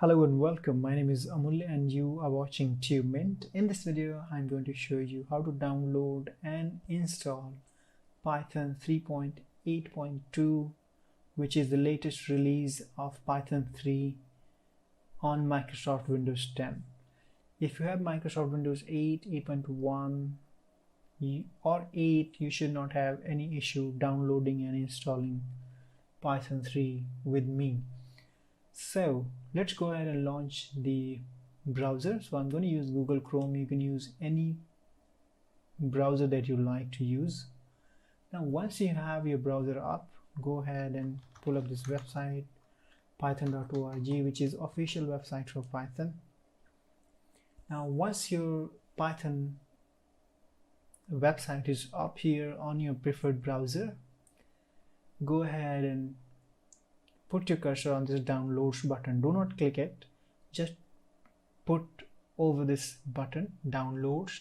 Hello and welcome. My name is Amulya and you are watching TubeMint. In this video, I'm going to show you how to download and install Python 3.8.2, which is the latest release of Python 3 on Microsoft Windows 10. If you have Microsoft Windows 8, 8.1 or 8, you should not have any issue downloading and installing Python 3 with me. So let's go ahead and launch the browser. So I'm going to use Google Chrome. You can use any browser that you like to use. Now once you have your browser up, go ahead and pull up this website python.org, which is official website for Python. Now once your Python website is up here on your preferred browser, go ahead and put your cursor on this downloads button. Do not click it, just put over this button downloads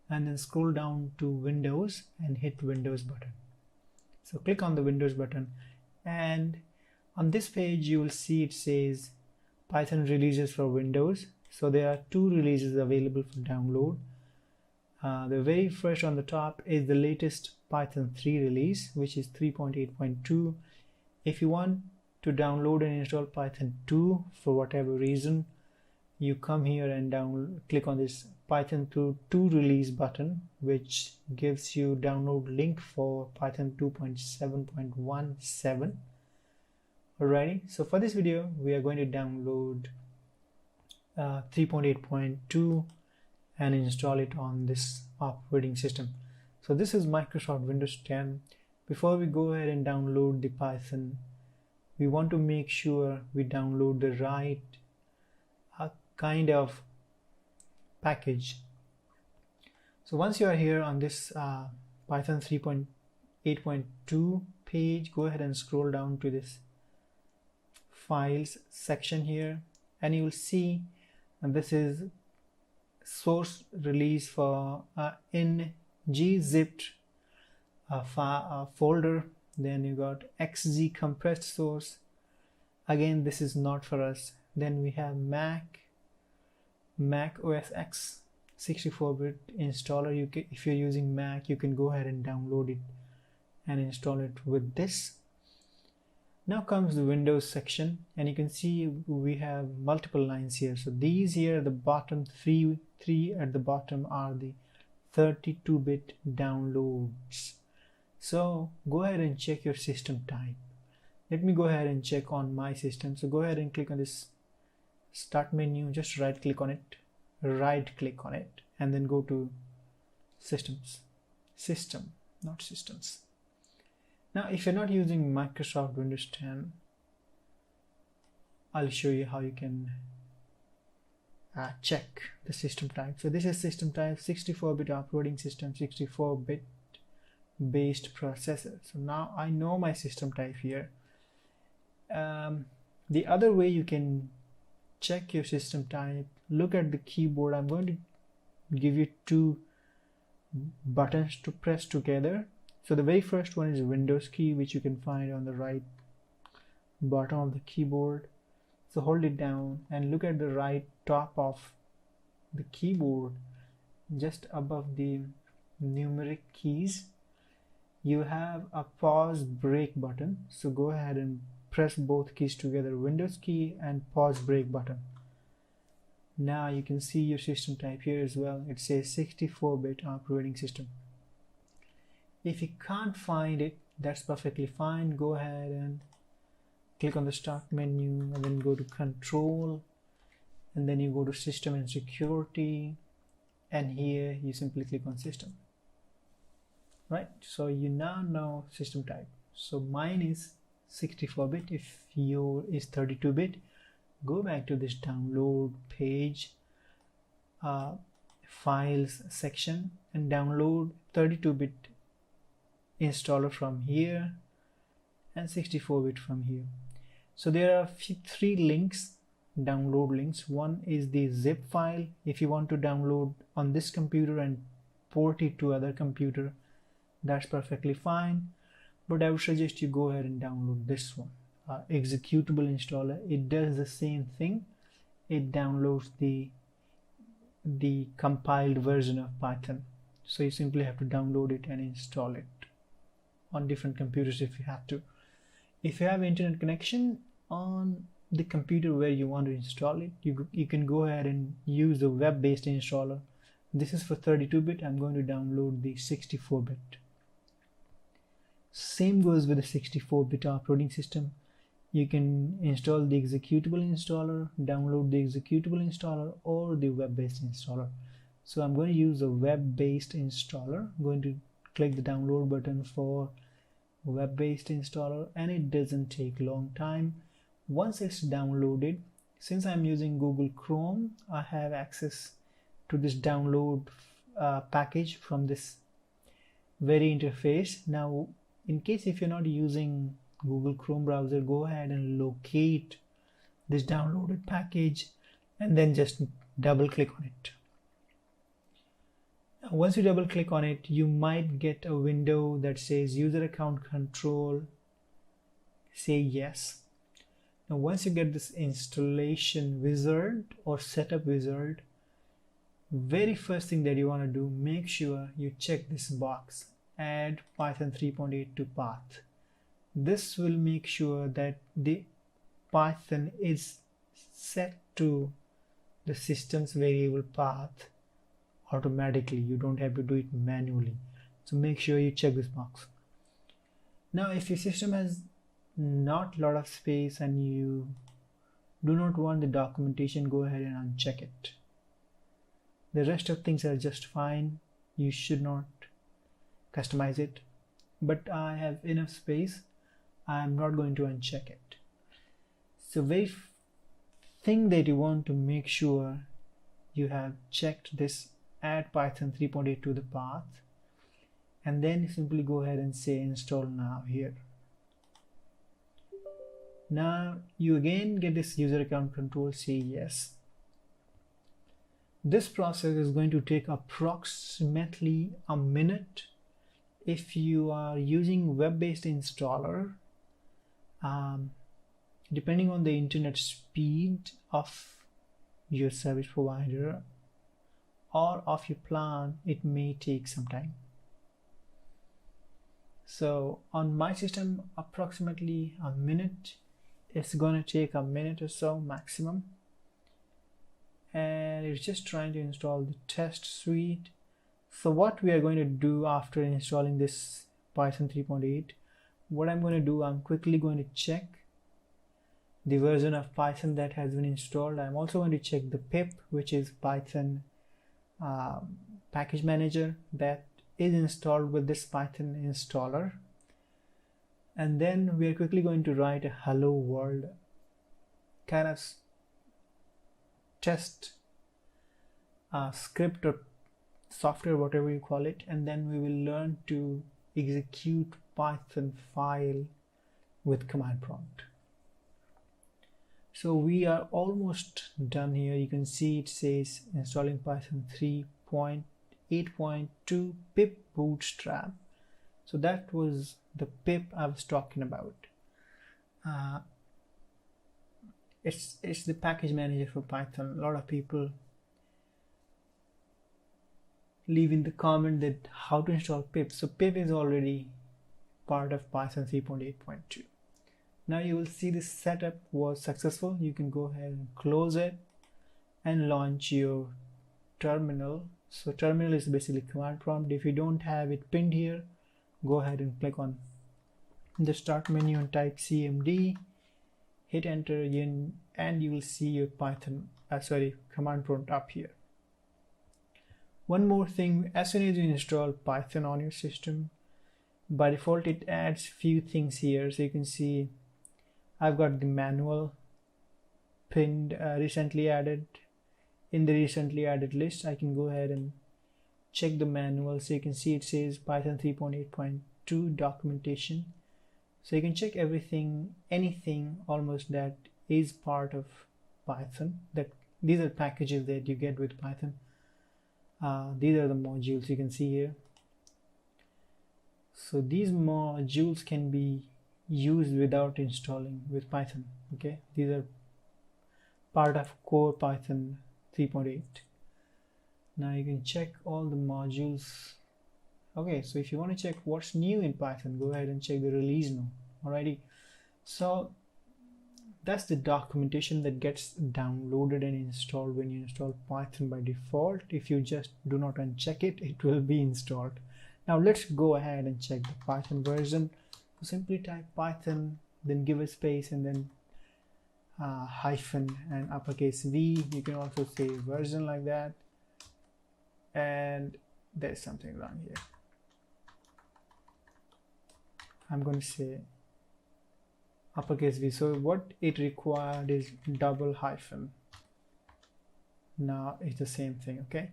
and then scroll down to Windows and hit Windows button. So click on the Windows button and on this page you will see it says Python releases for Windows. So there are two releases available for download. The very first on the top is the latest Python 3 release, which is 3.8.2. If you want to download and install Python 2 for whatever reason, you come here and click on this Python 2 release button, which gives you download link for Python 2.7.17. Alrighty, so for this video we are going to download 3.8.2 and install it on this operating system. So this is Microsoft Windows 10. Before we go ahead and download the Python, we want to make sure we download the right kind of package. So once you are here on this Python 3.8.2 page, go ahead and scroll down to this files section here and you will see, and this is source release for in gzipped folder. Then you got xz compressed source. Again, this is not for us. Then we have Mac OS X 64-bit installer. If you're using Mac, you can go ahead and download it and install it with this. Now comes the Windows section, and you can see we have multiple lines here. So these here at the bottom, three at the bottom are the 32-bit downloads. So go ahead and check your system type. Let me go ahead and check on my system. So go ahead and click on this start menu, just right click on it, and then go to systems, not systems. Now if you're not using Microsoft Windows 10, I'll show you how you can check the system type. So this is system type, 64-bit operating system, 64-bit based processor. So now I know my system type here. The other way you can check your system type, look at the keyboard. I'm going to give you two buttons to press together. So the very first one is Windows key, which you can find on the right bottom of the keyboard. So hold it down and look at the right top of the keyboard, just above the numeric keys. You have a pause break button. So go ahead and press both keys together, Windows key and pause break button. Now you can see your system type here as well. It says 64-bit operating system. If you can't find it, that's perfectly fine. Go ahead and click on the start menu and then go to control, and then you go to system and security, and here you simply click on system. Right, so you now know system type. So mine is 64-bit. If yours is 32-bit, go back to this download page, files section, and download 32-bit installer from here and 64-bit from here. So there are three links, download links. One is the zip file. If you want to download on this computer and port it to other computer, that's perfectly fine, but I would suggest you go ahead and download this one, executable installer. It does the same thing. it downloads the compiled version of Python. So you simply have to download it and install it on different computers if you have to. If you have internet connection on the computer where you want to install it, you can go ahead and use the web-based installer. This is for 32-bit. I'm going to download the 64-bit. Same goes with the 64-bit operating system. You can install the executable installer, download the executable installer, or the web-based installer. So I'm going to use the web-based installer. I'm going to click the download button for web-based installer, and it doesn't take a long time. Once it's downloaded, since I'm using Google Chrome, I have access to this download package from this very interface. Now, in case if you're not using Google Chrome browser, go ahead and locate this downloaded package and then just double click on it. Now, once you double click on it, you might get a window that says user account control. Say yes. Now, once you get this installation wizard or setup wizard, very first thing that you want to do, make sure you check this box, add Python 3.8 to path. This will make sure that the Python is set to the system's variable path automatically. You don't have to do it manually. So make sure you check this box. Now, if your system has not a lot of space and you do not want the documentation, go ahead and uncheck it. The rest of things are just fine. You should not customize it, but I have enough space. I'm not going to uncheck it. So very thing that you want to make sure you have checked this add Python 3.8 to the path, and then simply go ahead and say install now here. Now you again get this user account control, say yes. This process is going to take approximately a minute. If you are using web-based installer, depending on the internet speed of your service provider or of your plan, it may take some time. So on my system, approximately a minute. It's going to take a minute or so maximum, and it's just trying to install the test suite. So what we are going to do after installing this Python 3.8, what I'm going to do, I'm quickly going to check the version of Python that has been installed. I'm also going to check the pip, which is Python package manager that is installed with this Python installer. And then we are quickly going to write a hello world kind of test script or software, whatever you call it, and then we will learn to execute Python file with command prompt. So we are almost done here. You can see it says installing Python 3.8.2 pip bootstrap. So that was the pip I was talking about. It's the package manager for Python. A lot of people leave in the comment that how to install pip. So pip is already part of Python 3.8.2. Now you will see this setup was successful. You can go ahead and close it and launch your terminal. So terminal is basically command prompt. If you don't have it pinned here, go ahead and click on the start menu and type cmd, hit enter again, and you will see your command prompt up here. One more thing, as soon as you install Python on your system, by default it adds few things here. So you can see I've got the manual pinned, recently added. In the recently added list, I can go ahead and check the manual. So you can see it says Python 3.8.2 documentation. So you can check everything, anything almost that is part of Python. That these are packages that you get with Python. These are the modules you can see here. So these modules can be used without installing with Python. Okay, these are part of core Python 3.8. Now you can check all the modules. Okay, so if you want to check what's new in Python, go ahead and check the release now. Alrighty, so that's the documentation that gets downloaded and installed when you install Python by default. If you just do not uncheck it, it will be installed. Now let's go ahead and check the Python version. So simply type Python, then give a space, and then hyphen and uppercase V. You can also say version like that, and there's something wrong here. I'm going to say uppercase V. So what it required is double hyphen. Now it's the same thing. Okay,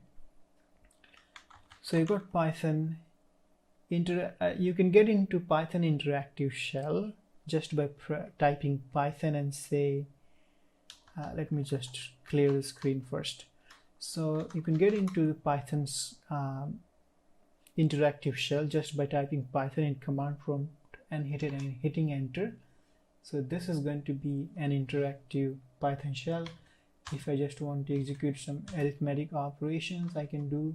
so you got Python you can get into Python interactive shell just by typing Python and say let me just clear the screen first. So you can get into the Python's interactive shell just by typing Python in command prompt and hitting enter. So this is going to be an interactive Python shell. If I just want to execute some arithmetic operations, I can do,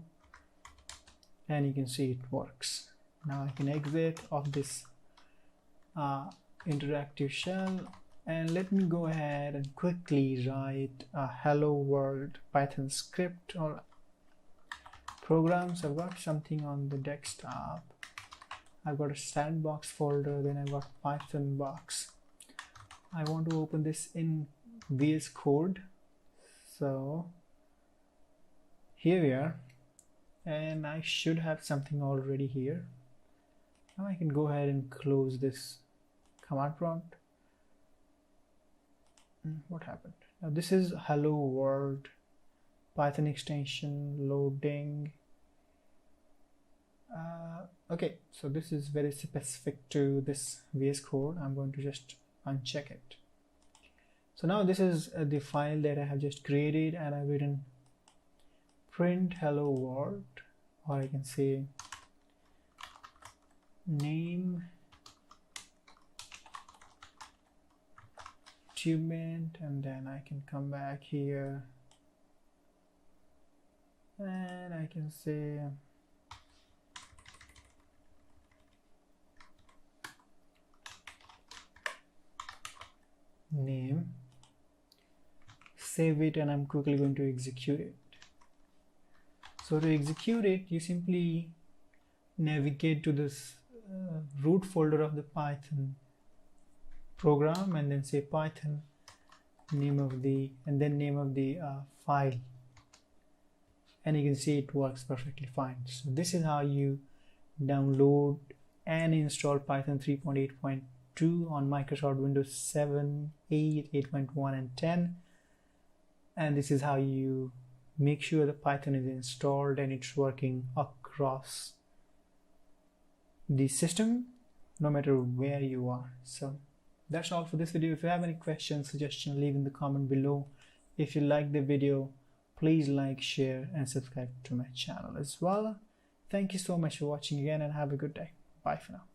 and you can see it works. Now I can exit of this interactive shell, and let me go ahead and quickly write a hello world Python script or program. So I've got something on the desktop. I've got a sandbox folder, then I've got Python box. I want to open this in VS Code. So here we are, and I should have something already here. Now I can go ahead and close this command prompt. What happened? Now this is hello world Python extension loading. Okay, so this is very specific to this VS Code. I'm going to just uncheck it. So now this is the file that I have just created, and I've written print hello world, or I can say name achievement, and then I can come back here and I can say name, save it, and I'm quickly going to execute it. So to execute it, you simply navigate to this root folder of the Python program, and then say Python, name of the, and then name of the file, and you can see it works perfectly fine. So this is how you download and install Python 3.8.2 on Microsoft Windows 7, 8, 8.1 and 10, and this is how you make sure the Python is installed and it's working across the system no matter where you are. So that's all for this video. If you have any questions, suggestions, leave in the comment below. If you like the video, please like, share and subscribe to my channel as well. Thank you so much for watching again, and have a good day. Bye for now.